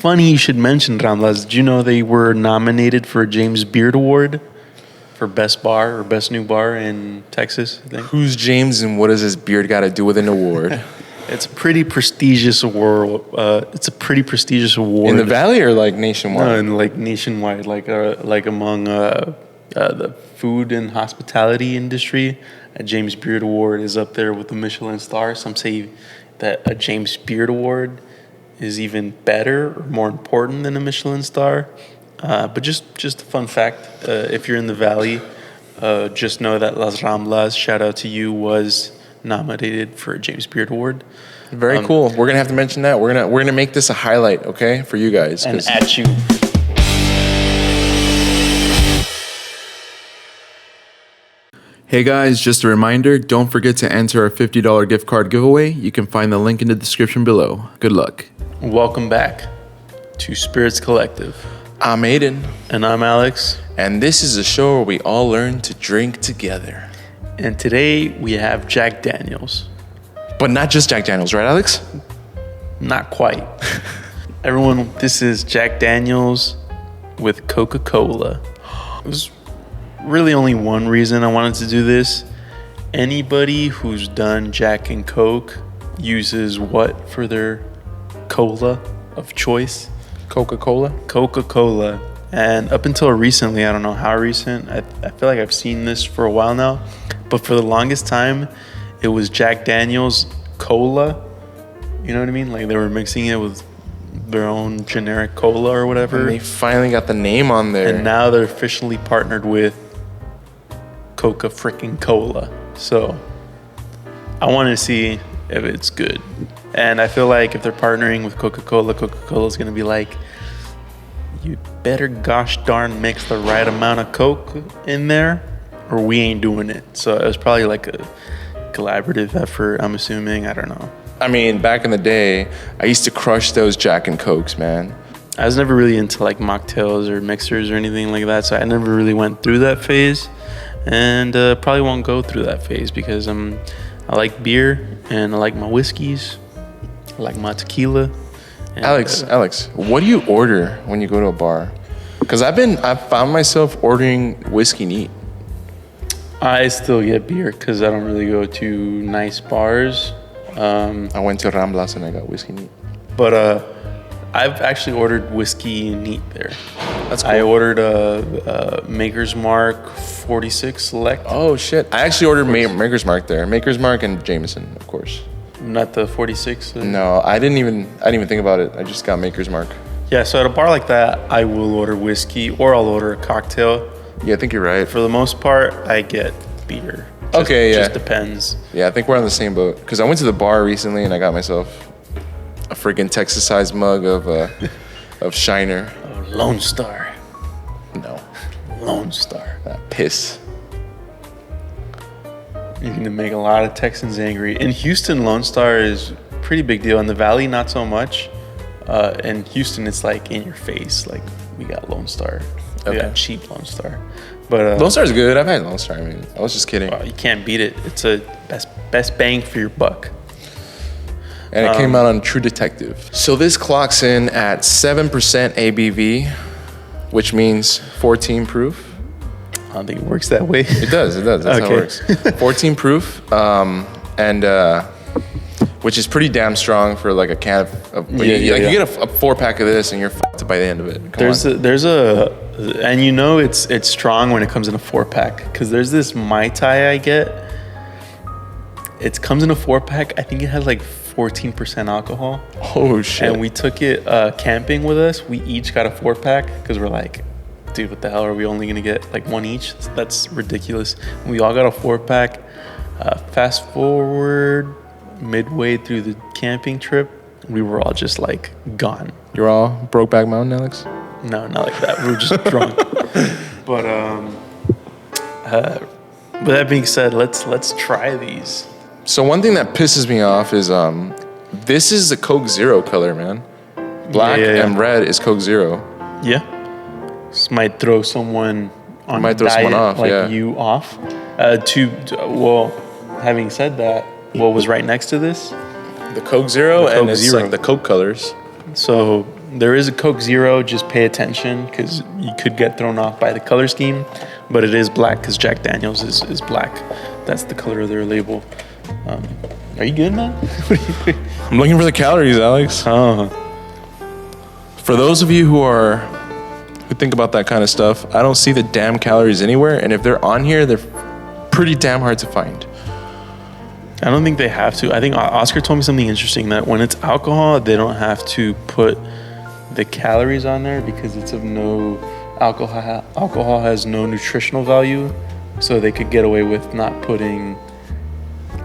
funny you should mention Ramlas. Did you know they were nominated for a James Beard Award for Best Bar or Best New Bar in Texas, I think? Who's James and what does his beard got to do with an award? It's a pretty prestigious award. In the Valley or like nationwide? No, and like nationwide, like among the food and hospitality industry. A James Beard Award is up there with the Michelin star. Some say that a James Beard Award is even better or more important than a Michelin star. But just a fun fact, if you're in the Valley, just know that Las Ramblas, shout out to you, was nominated for a James Beard Award. Very cool. We're gonna have to mention that. We're gonna make this a highlight, okay, for you guys. And at you. Hey guys, just a reminder, don't forget to enter our $50 gift card giveaway. You can find the link in the description below. Good luck. Welcome back to Spirits Collective. I'm Adan. And I'm Alex. And this is a show where we all learn to drink together. And today we have Jack Daniels. But not just Jack Daniels, right, Alex? Not quite. Everyone, this is Jack Daniels with Coca-Cola. There's really only one reason I wanted to do this. Anybody who's done Jack and Coke uses what for their cola of choice? Coca-Cola? Coca-Cola. And up until recently, I don't know how recent, I feel like I've seen this for a while now, but for the longest time, it was Jack Daniels Cola. You know what I mean? Like they were mixing it with their own generic cola or whatever. And they finally got the name on there. And now they're officially partnered with Coca freaking Cola. So I want to see if it's good. And I feel like if they're partnering with Coca-Cola, Coca-Cola's going to be like, you better gosh darn mix the right amount of Coke in there or we ain't doing it. So it was probably like a collaborative effort, I'm assuming. I don't know. I mean, back in the day, I used to crush those Jack and Cokes, man. I was never really into like mocktails or mixers or anything like that. So I never really went through that phase. And probably won't go through that phase because I like beer and I like my whiskeys. I like my tequila. And, Alex, what do you order when you go to a bar? Because I've found myself ordering whiskey neat. I still get beer because I don't really go to nice bars. I went to Ramblas and I got whiskey neat. But I've actually ordered whiskey neat there. That's cool. I ordered a Maker's Mark 46 Select. Oh shit! I actually ordered Maker's Mark there. Maker's Mark and Jameson, of course. Not the 46? No, I didn't even think about it. I just got Maker's Mark. Yeah, so at a bar like that, I will order whiskey or I'll order a cocktail. Yeah, I think you're right. For the most part, I get beer. Just depends. Yeah, I think we're on the same boat. Because I went to the bar recently and I got myself a freaking Texas-sized mug of Shiner. Oh, Lone Star. No. Lone Star. That piss. You're going to make a lot of Texans angry. In Houston, Lone Star is a pretty big deal. In the Valley, not so much. In Houston, it's like in your face. Like, we got Lone Star. We got cheap Lone Star. But Lone Star's good. I've had Lone Star. I mean, I was just kidding. You can't beat it. It's a best bang for your buck. And it came out on True Detective. So this clocks in at 7% ABV, which means 14 proof. I don't think it works that way. It does. That's how it works. 14 proof, which is pretty damn strong for like a can of. You get a 4-pack of this and you're fucked by the end of it. And you know it's strong when it comes in a 4-pack because there's this Mai Tai I get. It comes in a 4-pack. I think it has like 14% alcohol. Oh shit! And we took it camping with us. We each got a 4-pack because we're like, dude, what the hell, are we only gonna get like one each? That's ridiculous. We all got a 4-pack. Fast forward midway through the camping trip, we were all just like gone. You're all Brokeback Mountain, Alex? No, not like that. We were just drunk. But with that being said, let's try these. So one thing that pisses me off is this is the Coke Zero color, man. Black and red is Coke Zero. Yeah. This might throw someone on might throw diet someone off, like you off. Having said that, what was right next to this? The Coke Zero The Coke and it's Zero. like the Coke colors. So There is a Coke Zero. Just pay attention because you could get thrown off by the color scheme. But it is black because Jack Daniels is black. That's the color of their label. Are you good, man? I'm looking for the calories, Alex. Oh, For those of you who think about that kind of stuff, I don't see the damn calories anywhere. And if they're on here, they're pretty damn hard to find. I don't think they have to. I think Oscar told me something interesting that when it's alcohol, they don't have to put the calories on there because it's of no alcohol. Alcohol has no nutritional value, so they could get away with not putting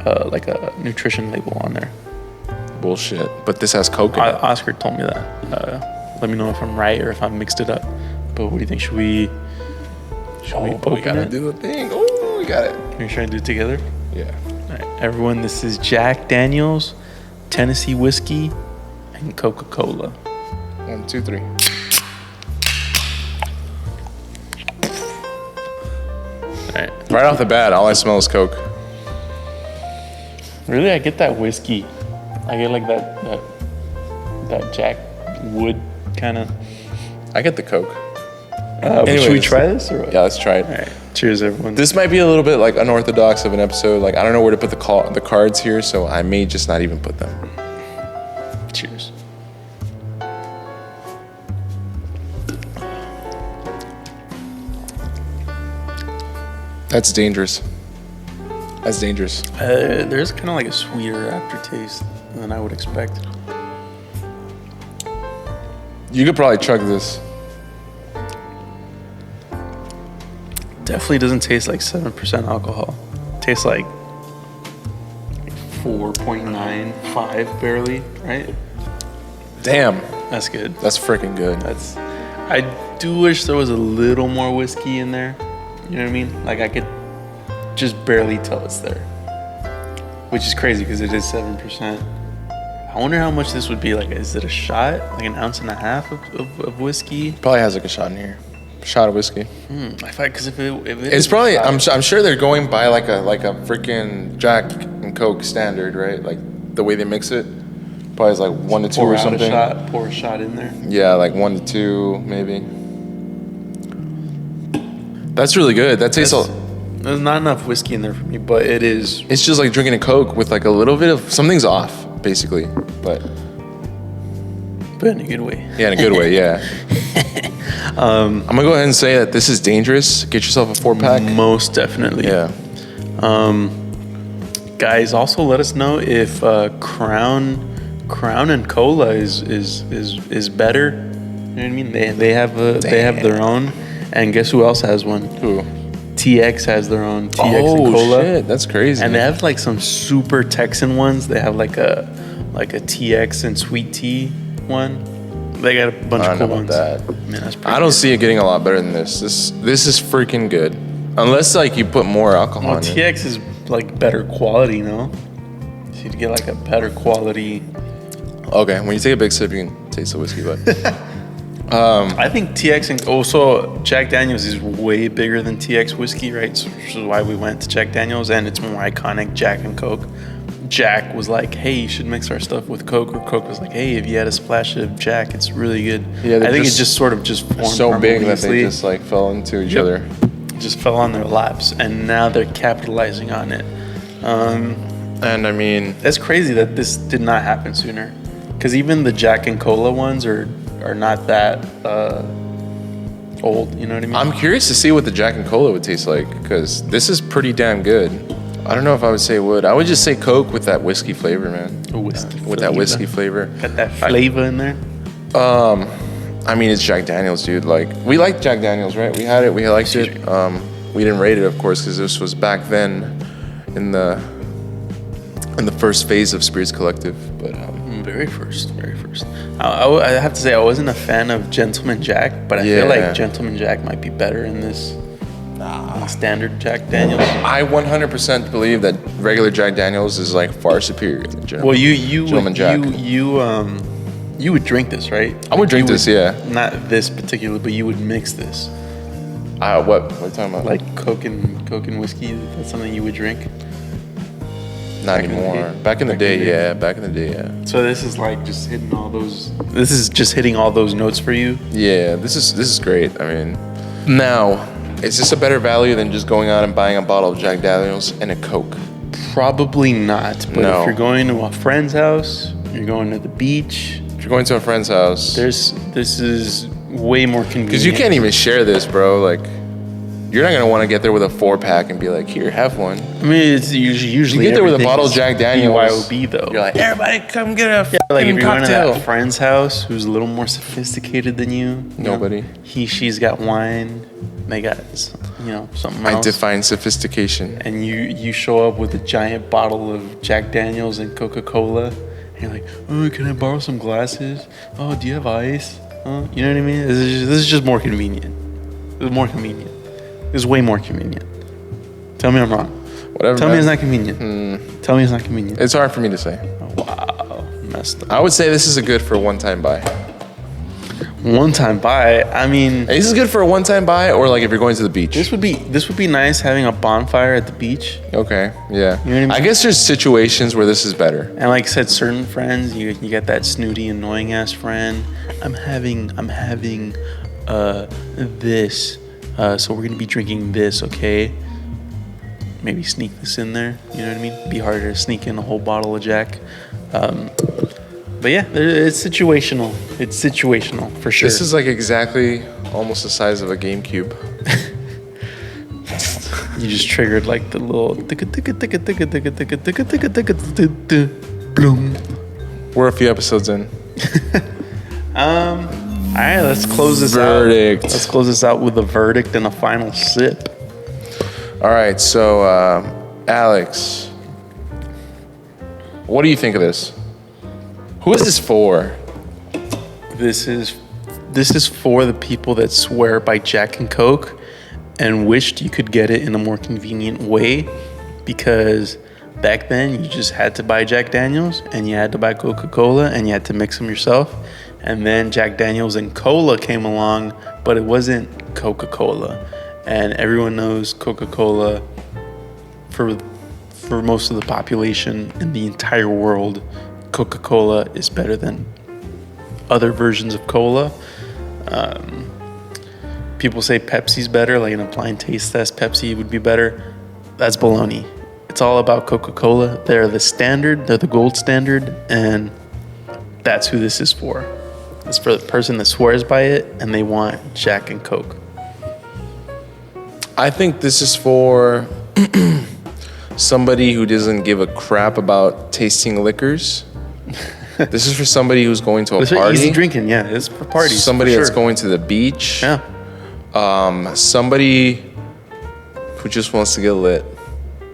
like a nutrition label on there. Bullshit. But this has Coke in it. Oscar told me that. Let me know if I'm right or if I've mixed it up. But what do you think? Should we We gotta do the thing. Oh, we got it. Can we try to do it together? Yeah. All right, everyone, this is Jack Daniels, Tennessee whiskey, and Coca-Cola. 1, 2, 3. All right. Right off the bat, all I smell is Coke. Really, I get that whiskey. I get like that Jack Wood kind of. I get the Coke. Should we Anyways. try this or what? Yeah, let's try it. All right. Cheers, everyone. This might be a little bit like unorthodox of an episode. Like, I don't know where to put the cards here, so I may just not even put them. Cheers. That's dangerous. That's dangerous. There's kind of like a sweeter aftertaste than I would expect. You could probably chug this. Definitely doesn't taste like 7% alcohol. Tastes like 4.95 barely, right? Damn. That's good. That's freaking good. I do wish there was a little more whiskey in there. You know what I mean? Like I could just barely tell it's there. Which is crazy because it is 7%. I wonder how much this would be. Like, is it a shot? Like an ounce and a half of whiskey? Probably has like a shot in here. Shot of whiskey. Because if it It's probably. I'm sure they're going by like a freaking Jack and Coke standard, right? Like the way they mix it. Probably is like 1 to 2 pour or out something. pour a shot in there. Yeah, like 1 to 2 maybe. That's really good. That tastes. There's not enough whiskey in there for me, but it is. It's just like drinking a Coke with like a little bit of something's off, basically. But in a good way. yeah, in a good way. Yeah. I'm gonna go ahead and say that this is dangerous. Get yourself a 4-pack. Most definitely. Yeah. Guys, also let us know if Crown and Cola is better. You know what I mean? They have their own, and guess who else has one? Who? TX has their own TX and Cola. Shit, that's crazy. And they have like some super Texan ones. They have like a TX and sweet tea one. They got a bunch of cool ones. That. Man, that's pretty I don't good. see it getting a lot better than this. This is freaking good. Unless like you put more alcohol Well, in it. TX is like better quality, no? So you'd get like a better quality. Okay, when you take a big sip, you can taste the whiskey, but I think TX and also Jack Daniels is way bigger than TX whiskey, right? So which is why we went to Jack Daniels, and it's more iconic. Jack and Coke. Jack was like, "Hey, you should mix our stuff with Coke," or Coke was like, "Hey, if you had a splash of Jack, it's really good." Yeah, I think it just just sort of just formed so big that they harmoniously. just like fell into each Yep. other. Just fell on their laps, and now they're capitalizing on it. And I mean, That's crazy that this did not happen sooner, because even the Jack and Cola ones are not that old. You know what I mean? I'm curious to see what the Jack and Cola would taste like because this is pretty damn good. I don't know if I would say it would. I would just say Coke with that whiskey flavor, man. A whiskey With that whiskey flavor. Got that flavor in there. I mean, it's Jack Daniels, dude. Like, we liked Jack Daniels, right? We had it. We liked it. We didn't rate it, of course, because this was back then in the first phase of Spirits Collective. But Very first. I have to say I wasn't a fan of Gentleman Jack, but I feel Yeah. like Gentleman Jack might be better in this standard Jack Daniels. I 100% believe that regular Jack Daniels is like far superior than Gentleman. Well, you Gentleman Jack. you would drink this, right? I would drink this, yeah. Not this particular, but you would mix this, What are you talking about? like Coke and whiskey. That's something you would drink. Not Back in the anymore. day. Back in the Back day, in the day. yeah. Back in the day, yeah. So this is like just hitting all those. This is just hitting all those notes for you. Yeah, this is great. I mean, now, is this a better value than just going out and buying a bottle of Jack Daniels and a Coke? Probably not. But No. if you're going to a friend's house, you're going to the beach. If you're going to a friend's house, This is way more convenient. because you can't even share this, bro. Like, you're not gonna want to get there with a 4-pack and be like, "Here, have one." I mean, it's usually You get there with a everything bottle of is Jack Daniels. BYOB though. You're like, "Everybody, come get a Like if fucking you're going to cocktail." that friend's house who's a little more sophisticated than you, Nobody. She's got wine. They got something I else. define sophistication. And you show up with a giant bottle of Jack Daniels and Coca-Cola, and you're like, "Oh, can I borrow some glasses? Oh, do you have ice? Oh, you know what I mean? This is just more convenient. It's more convenient. It's way more convenient. Tell me I'm wrong. Whatever. Tell me man. it's not convenient. Tell me it's not convenient. It's hard for me to say. Wow, messed up. I would say this is a good for a one-time buy. One-time buy. I mean, This is good for a one-time buy, or like if you're going to the beach. this would be nice having a bonfire at the beach. Okay, yeah. You know what I mean? I guess there's situations where this is better. And like I said, certain friends, you get that snooty, annoying ass friend. I'm having this. So we're gonna be drinking this, okay? Maybe sneak this in there. You know what I mean? Be harder to sneak in a whole bottle of Jack. But yeah, it's situational. It's situational for sure. This is like exactly almost the size of a GameCube. You just triggered like the little bloom. We're a few episodes in. All right, let's close this Verdict. out. Let's close this out with a verdict and a final sip. All right, so Alex, what do you think of this? Who is this for? This is for the people that swear by Jack and Coke and wished you could get it in a more convenient way, because back then you just had to buy Jack Daniels and you had to buy Coca-Cola and you had to mix them yourself. And then Jack Daniels and Cola came along, but it wasn't Coca-Cola. And everyone knows Coca-Cola, for most of the population in the entire world, Coca-Cola is better than other versions of cola. People say Pepsi's better, like in a blind taste test, Pepsi would be better. That's baloney. It's all about Coca-Cola. They're the standard, they're the gold standard, and that's who this is for. It's for the person that swears by it and they want Jack and Coke. I think this is for somebody who doesn't give a crap about tasting liquors. This is for somebody who's going to a It's for party. easy drinking, yeah. It's for parties. Somebody for that's sure. going to the beach. Yeah. Somebody who just wants to get lit,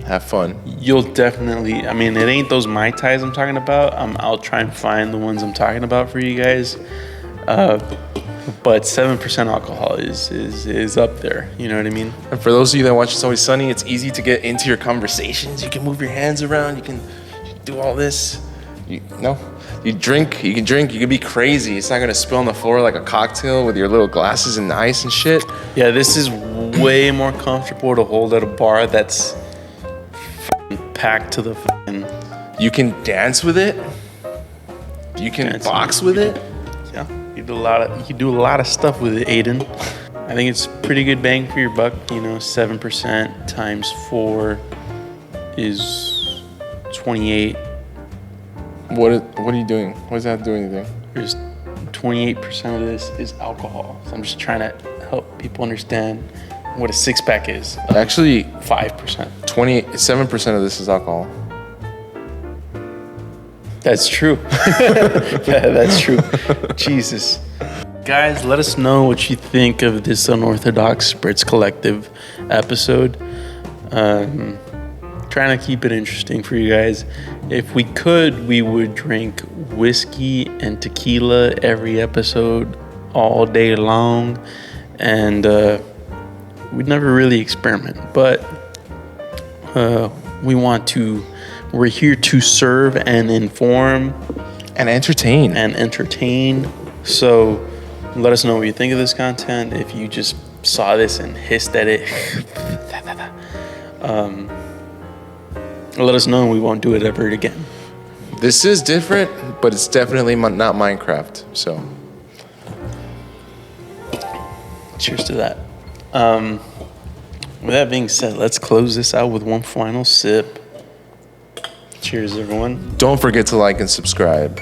have fun. You'll definitely, I mean, it ain't those Mai Tais I'm talking about. I'll try and find the ones I'm talking about for you guys. But 7% alcohol is up there. You know what I mean? And for those of you that watch It's Always Sunny, it's easy to get into your conversations. You can move your hands around. You can do all this. You drink. You can be crazy. It's not gonna spill on the floor like a cocktail with your little glasses and ice and shit. Yeah, this is way more comfortable to hold at a bar that's packed to the fucking. You can dance with it. You can Dance box with it. Yeah, you do a lot of stuff with it, Adan. I think it's pretty good bang for your buck. 7% times 4 is 28. What are you doing? What does that have to do with anything? There's 28% of this is alcohol. So I'm just trying to help people understand what a 6-pack is. Actually, 5%. 27% of this is alcohol. That's true. Yeah, that's true. Jesus. Guys, let us know what you think of this Unorthodox Spritz Collective episode. Trying to keep it interesting for you guys. If we could, we would drink whiskey and tequila every episode all day long. And we'd never really experiment. But we're here to serve and inform And entertain. and entertain. So let us know what you think of this content. If you just saw this and hissed at it, Let us know and we won't do it ever again. This is different, but it's definitely not Minecraft. So, Cheers to that. With that being said, let's close this out with one final sip. Cheers, everyone. don't forget to like and subscribe.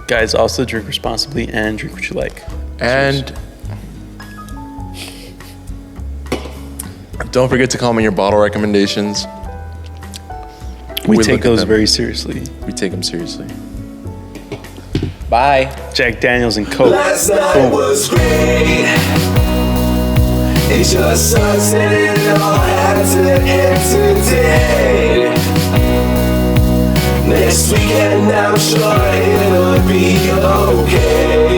Guys, also drink responsibly and drink what you like. And don't forget to comment your bottle recommendations. We look take at those them. very seriously. We take them seriously. Bye. Jack Daniels and Coke. Last night Boom. was great. It just sucks that it all had to end today. Next weekend I'm sure it'll be okay.